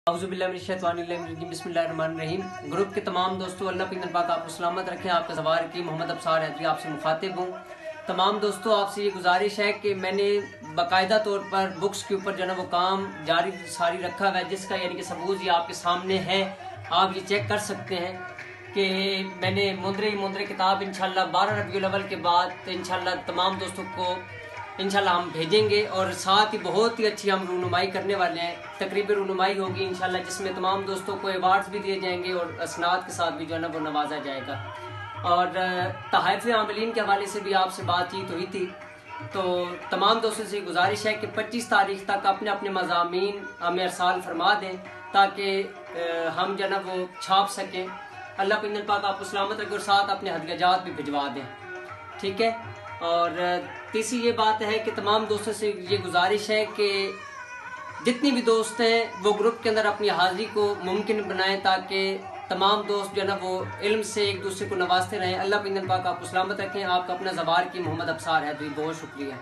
बिस्मिल्लाहिर्रहमानिर्रहीम। ग्रुप के तमाम दोस्तों, अल्लाह पिंगल पाक आपको सलामत रखें। आपका ज़वार की मोहम्मद अब्सार हैदरी आपसे मुखातिब हूँ। तमाम दोस्तों, आपसे ये गुजारिश है कि मैंने बाकायदा तौर पर बुक्स के ऊपर जो है ना वो काम जारी सारी रखा हुआ है, जिसका यानी कि सबूत ये आपके सामने है। आप ये चेक कर सकते हैं कि मैंने मुंदरे किताब इंशाल्लाह 12 रबीउल अव्वल के बाद इंशाल्लाह तमाम दोस्तों को इंशाल्लाह हम भेजेंगे, और साथ ही बहुत ही अच्छी हम रूनुमाई करने वाले हैं। तकरीबी रूनुमाई होगी इंशाल्लाह, जिसमें तमाम दोस्तों को अवार्ड्स भी दिए जाएंगे और असनाद के साथ भी जो है ना वो नवाजा जाएगा। और तहफ़ आमिलीन के हवाले से भी आपसे बातचीत हुई थी, तो तमाम दोस्तों से गुजारिश है कि 25 तारीख तक अपने अपने मज़ामीन हमें अरसाल फरमा दें, ताकि हम जो है ना वो छाप सकें। अल्लाह पिंगल पाक आपको सलामत रखे और साथ अपने हदियाजात भी भिजवा दें, ठीक है। और तीसरी ये बात है कि तमाम दोस्तों से ये गुजारिश है कि जितनी भी दोस्त हैं वो ग्रुप के अंदर अपनी हाजिरी को मुमकिन बनाएं, ताकि तमाम दोस्त जो है ना वो इल्म से एक दूसरे को नवाजते रहें। अल्लाह पिंगल पाक आपको सलामत रखें। आपका अपना ज़वार की मोहम्मद अब्सार हैदरी, बहुत शुक्रिया।